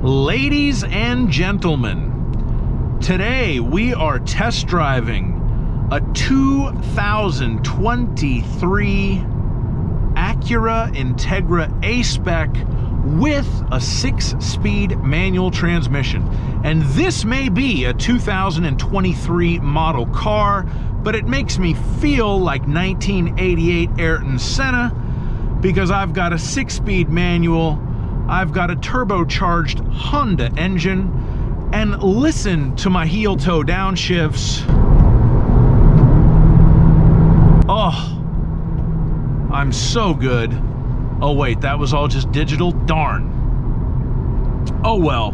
Ladies and gentlemen, today we are test driving a 2023 Acura Integra A-Spec with a 6-speed manual transmission. And this may be a 2023 model car, but it makes me feel like 1988 Ayrton Senna because I've got a 6-speed manual, I've got a turbocharged Honda engine, and listen to my heel-toe downshifts. Oh, I'm so good. Oh wait, that was all just digital? Darn. Oh well.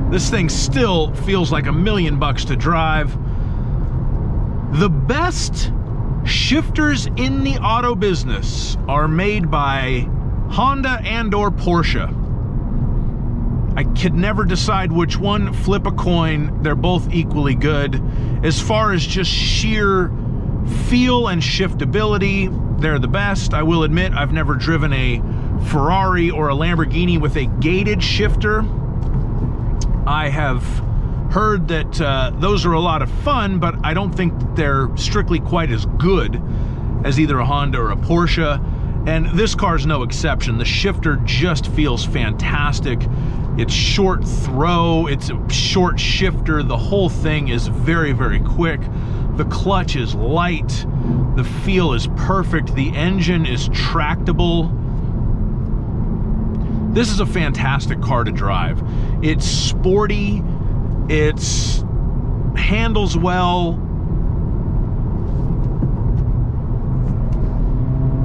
This thing still feels like $1 million to drive. The best shifters in the auto business are made by Honda and or Porsche. I could never decide which one. Flip a coin. They're both equally good. As far as just sheer feel and shiftability, they're the best. I will admit I've never driven a Ferrari or a Lamborghini with a gated shifter. I have heard that those are a lot of fun, but I don't think they're strictly quite as good as either a Honda or a Porsche. And this car's no exception. The shifter just feels fantastic. It's short throw, it's a short shifter. The whole thing is very, very quick. The clutch is light. The feel is perfect. The engine is tractable. This is a fantastic car to drive. It's sporty. It's handles well.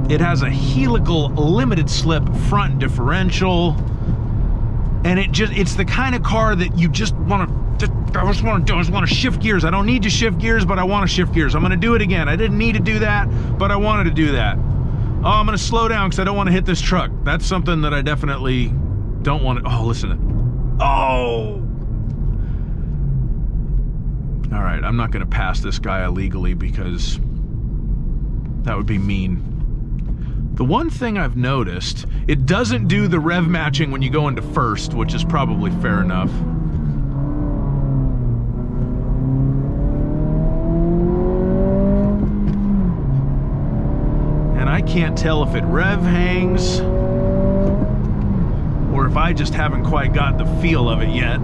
It has a helical limited slip front differential. And it's the kind of car that you just want to, I just want to shift gears. I don't need to shift gears, but I want to shift gears. I'm going to do it again. I didn't need to do that, but I wanted to do that. Oh, I'm going to slow down because I don't want to hit this truck. That's something that I definitely don't want to, oh, listen. Oh! All right, I'm not going to pass this guy illegally because that would be mean. The one thing I've noticed, it doesn't do the rev matching when you go into first, which is probably fair enough. And I can't tell if it rev hangs or if I just haven't quite got the feel of it yet.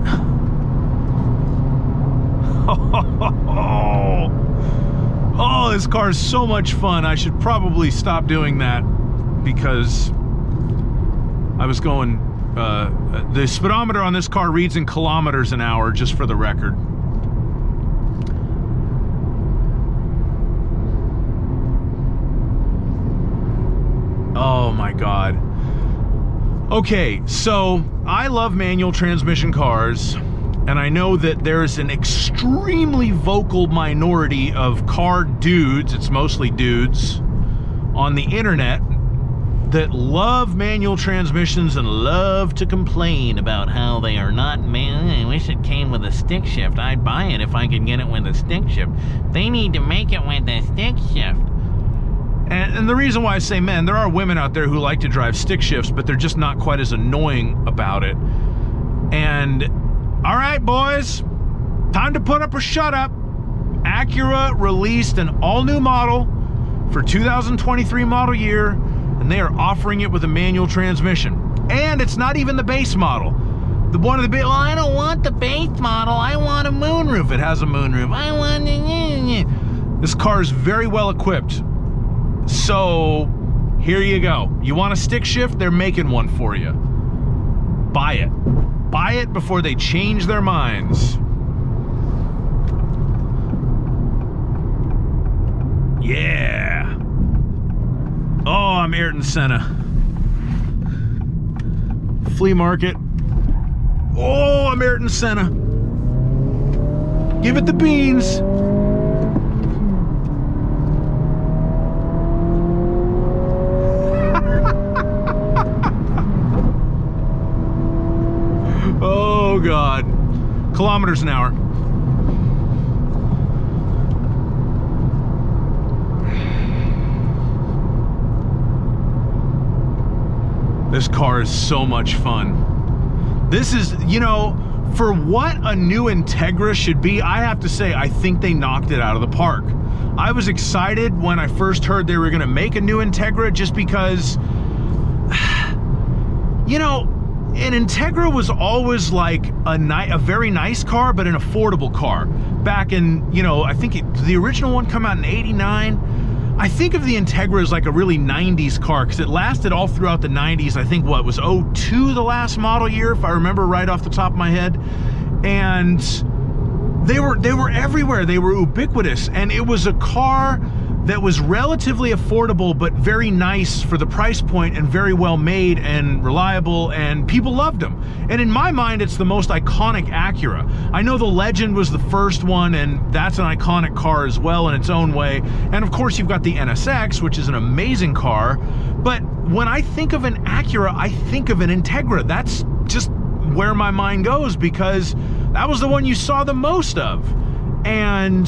Oh, this car is so much fun. I should probably stop doing that because I was going, the speedometer on this car reads in kilometers an hour, just for the record. Oh my God. Okay, so I love manual transmission cars, and I know that there's an extremely vocal minority of car dudes, it's mostly dudes, on the internet that love manual transmissions and love to complain about how they are not, man, I wish it came with a stick shift. I'd buy it if I could get it with a stick shift. They need to make it with a stick shift. And the reason why I say men, there are women out there who like to drive stick shifts, but they're just not quite as annoying about it. And all right, boys, time to put up or shut up. Acura released an all-new model for 2023 model year, and they are offering it with a manual transmission. And it's not even the base model. The one of the big, well, I don't want the base model. I want a moonroof. It has a moonroof. I want this car is very well equipped. So here you go. You want a stick shift? They're making one for you. Buy it. Buy it before they change their minds. Yeah. Oh, I'm Ayrton Senna. Flea market. Oh, I'm Ayrton Senna. Give it the beans. Oh God. Kilometers an hour. This car is so much fun. This is, you know, for what a new Integra should be, I have to say, I think they knocked it out of the park. I was excited when I first heard they were gonna make a new Integra just because, you know, an Integra was always like a very nice car, but an affordable car. Back in, you know, I think the original one came out in '89. I think of the Integra as like a really 90s car because it lasted all throughout the 90s. I think what was 02 the last model year, if I remember right off the top of my head. And they were everywhere. They were ubiquitous, and it was a car that was relatively affordable but very nice for the price point and very well made and reliable, and people loved them. And in my mind, it's the most iconic Acura. I know the Legend was the first one, and that's an iconic car as well in its own way. And of course, you've got the NSX, which is an amazing car. But when I think of an Acura, I think of an Integra. That's just where my mind goes because that was the one you saw the most of. And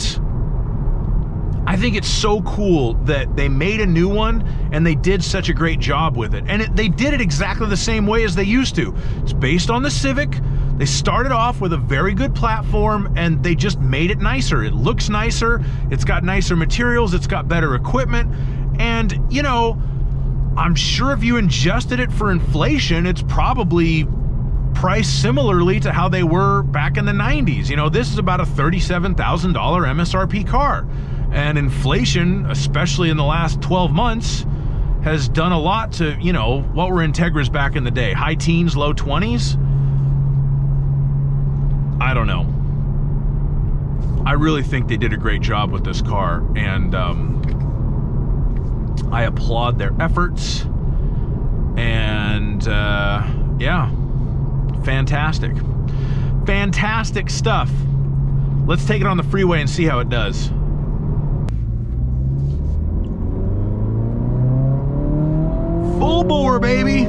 I think it's so cool that they made a new one and they did such a great job with it. And they did it exactly the same way as they used to. It's based on the Civic. They started off with a very good platform and they just made it nicer. It looks nicer. It's got nicer materials. It's got better equipment. And, you know, I'm sure if you adjusted it for inflation, it's probably priced similarly to how they were back in the 90s. You know, this is about a $37,000 MSRP car. And inflation, especially in the last 12 months, has done a lot to, you know, what were Integras back in the day? High teens, low 20s? I don't know. I really think they did a great job with this car, and I applaud their efforts. And yeah, fantastic. Fantastic stuff. Let's take it on the freeway and see how it does. Full bore, baby.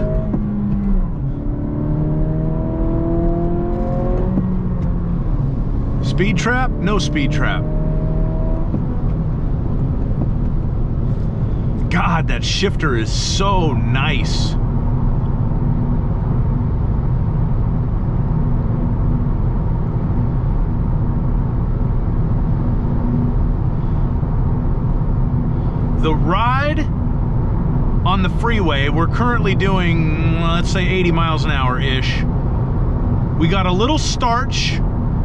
Speed trap? No speed trap. God, that shifter is so nice. The ride on the freeway, we're currently doing, let's say 80 miles an hour-ish. We got a little starch.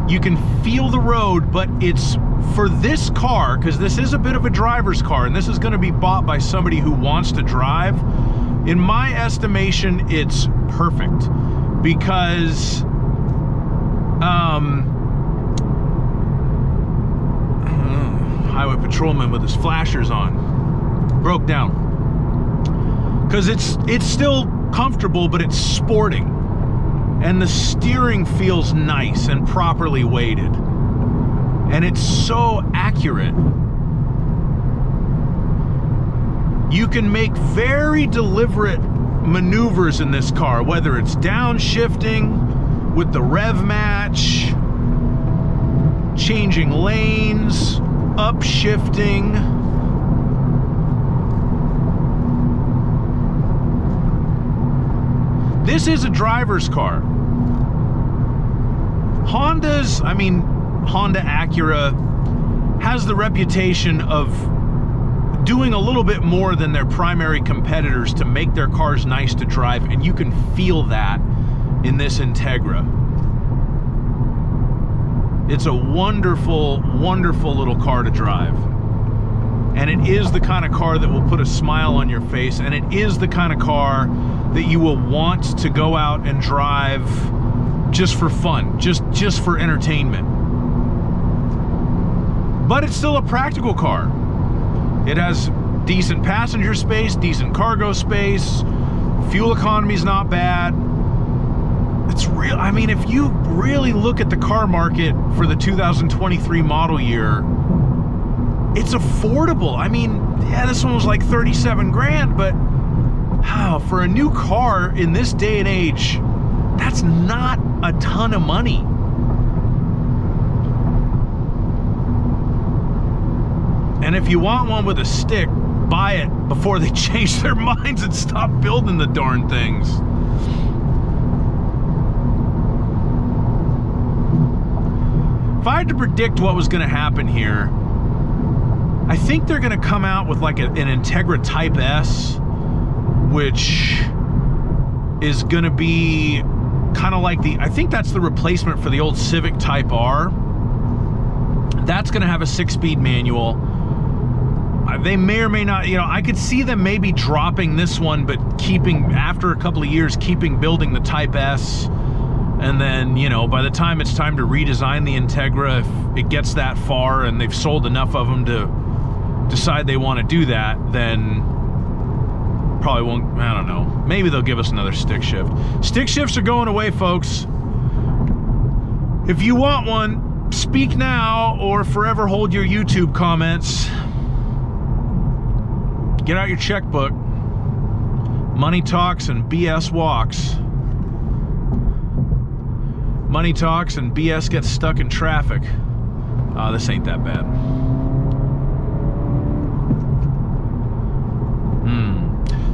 You can feel the road, but it's for this car, because this is a bit of a driver's car, and this is gonna be bought by somebody who wants to drive. In my estimation, it's perfect, because highway patrolman with his flashers on broke down. Because it's still comfortable, but it's sporting. And the steering feels nice and properly weighted. And it's so accurate. You can make very deliberate maneuvers in this car, whether it's downshifting with the rev match, changing lanes, upshifting. This is a driver's car. Honda Acura has the reputation of doing a little bit more than their primary competitors to make their cars nice to drive, and you can feel that in this Integra. It's a wonderful, wonderful little car to drive. And it is the kind of car that will put a smile on your face, and it is the kind of car that you will want to go out and drive just for fun, just for entertainment. But it's still a practical car. It has decent passenger space, decent cargo space, fuel economy's not bad. It's real. I mean, if you really look at the car market for the 2023 model year, it's affordable. I mean, yeah, this one was like 37 grand, but for a new car in this day and age, that's not a ton of money. And if you want one with a stick, buy it before they change their minds and stop building the darn things. if I had to predict what was going to happen here, I think they're going to come out with like an Integra Type S, which is going to be kind of like I think that's the replacement for the old Civic Type R. That's going to have a 6-speed manual. They may or may not, you know, I could see them maybe dropping this one, but keeping, after a couple of years, building the Type S. And then, you know, by the time it's time to redesign the Integra, if it gets that far and they've sold enough of them to decide they want to do that, then probably won't, I don't know. Maybe they'll give us another stick shift. Stick shifts are going away, folks. If you want one, speak now or forever hold your YouTube comments. Get out your checkbook. Money talks and BS walks. Money talks and BS gets stuck in traffic. This ain't that bad.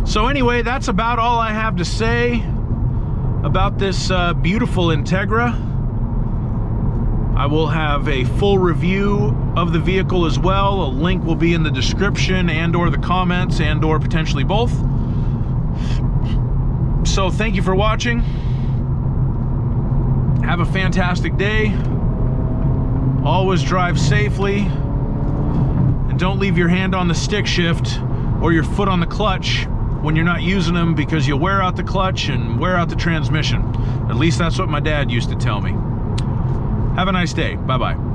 So anyway, that's about all I have to say about this beautiful Integra. I will have a full review of the vehicle as well. A link will be in the description and or the comments and or potentially both. So thank you for watching. Have a fantastic day. Always drive safely. And don't leave your hand on the stick shift or your foot on the clutch when you're not using them, because you'll wear out the clutch and wear out the transmission. At least that's what my dad used to tell me. Have a nice day. Bye-bye.